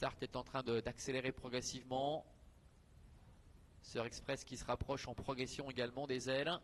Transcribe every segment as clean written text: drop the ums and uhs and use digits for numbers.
Start est en train d'accélérer progressivement. Sœur Express qui se rapproche en progression également des ailes.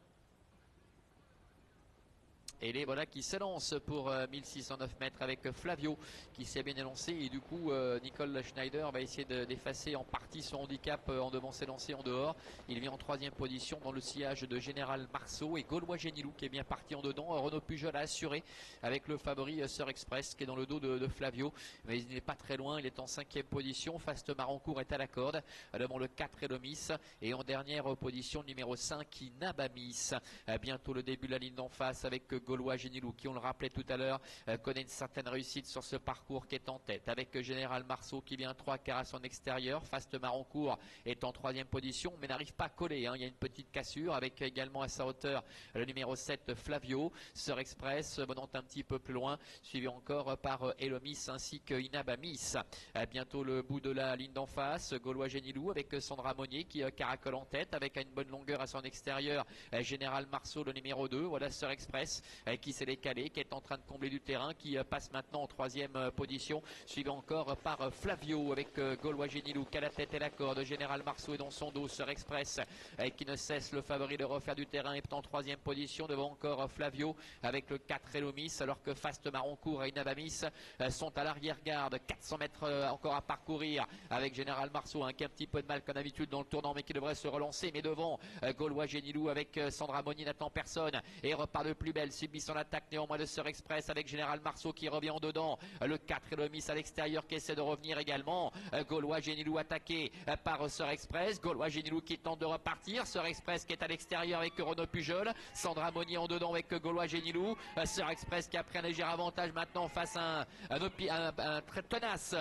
Et les voilà qui s'élance pour 1609 mètres avec Flavio qui s'est bien élancé. Et du coup, Nicole Schneider va essayer d'effacer en partie son handicap en devant s'élancer en dehors. Il vient en troisième position dans le sillage de Général Marceau et Gaulois Génilou qui est bien parti en dedans. Renaud Pujol a assuré avec le favori Sœur Express qui est dans le dos de Flavio. Mais il n'est pas très loin, il est en cinquième position. Fast Marancourt est à la corde devant le 4 Elomis. Et en dernière position, le numéro 5 Inabamis. Bientôt le début de la ligne d'en face avec Gaulois Génilou qui, on le rappelait tout à l'heure, connaît une certaine réussite sur ce parcours qui est en tête avec Général Marceau qui vient 3 quarts à son extérieur. Fast Marancourt est en troisième position mais n'arrive pas à coller, il y a une petite cassure avec également à sa hauteur le numéro 7 Flavio. Sœur Express venant un petit peu plus loin, suivi encore par Elomis ainsi que Inabamis. Bientôt le bout de la ligne d'en face, Gaulois Génilou avec Sandra Monnier qui caracole en tête avec une bonne longueur à son extérieur. Général Marceau le numéro 2, voilà Sœur Express qui s'est décalé, qui est en train de combler du terrain, qui passe maintenant en troisième position, suivi encore par Flavio avec Gaulois Génilou qui a la tête et la corde. Général Marceau est dans son dos. Sœur Express qui ne cesse, le favori, de refaire du terrain, est en troisième position devant encore Flavio avec le 4 Elomis, alors que Fast Marancourt et Inabamis sont à l'arrière-garde. 400 mètres encore à parcourir avec Général Marceau qui a un petit peu de mal comme d'habitude dans le tournant mais qui devrait se relancer, mais devant Gaulois Génilou avec Sandra Monnier n'attend personne et repart de plus belle, subit son attaque néanmoins de Sœur Express avec Général Marceau qui revient en dedans, le 4 Elomis à l'extérieur qui essaie de revenir également. Gaulois Génilou attaqué par Sœur Express, Gaulois Génilou qui tente de repartir, Sœur Express qui est à l'extérieur avec Renaud Pujol, Sandra Monnier en dedans avec Gaulois Génilou. Sœur Express qui a pris un léger avantage maintenant face à un très tenace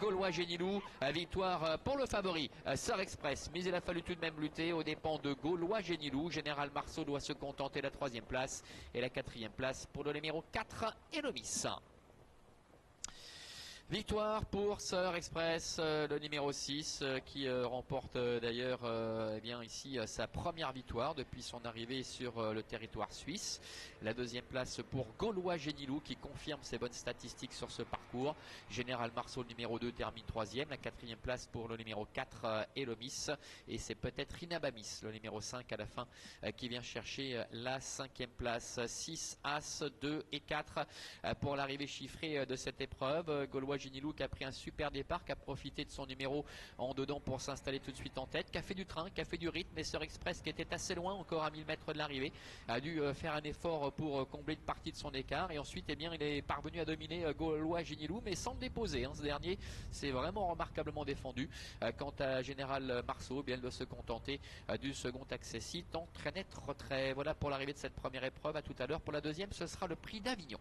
Gaulois Génilou. Victoire pour le favori Sœur Express, mais il a fallu tout de même lutter aux dépens de Gaulois Génilou. Général Marceau doit se contenter de la troisième place et la quatrième place pour le numéro 4 Elomis. Victoire pour Sœur Express, le numéro 6 qui remporte d'ailleurs eh bien ici sa première victoire depuis son arrivée sur le territoire suisse. La deuxième place pour Gaulois Génilou qui confirme ses bonnes statistiques sur ce parcours. Général Marceau, le numéro 2, termine troisième. La quatrième place pour le numéro 4 Elomis. Et c'est peut-être Inabamis, le numéro 5 à la fin, qui vient chercher la cinquième place. 6, As, 2 et 4 pour l'arrivée chiffrée de cette épreuve. Gaulois Génilou qui a pris un super départ, qui a profité de son numéro en dedans pour s'installer tout de suite en tête, qui a fait du train, qui a fait du rythme. Et Sœur Express qui était assez loin, encore à 1000 mètres de l'arrivée, a dû faire un effort pour combler une partie de son écart. Et ensuite, eh bien, il est parvenu à dominer Gaulois Génilou, mais sans le déposer. Ce dernier s'est vraiment remarquablement défendu. Quant à Général Marceau, eh bien, il doit se contenter du second accessit en très net retrait. Voilà pour l'arrivée de cette première épreuve. À tout à l'heure pour la deuxième, ce sera le prix d'Avignon.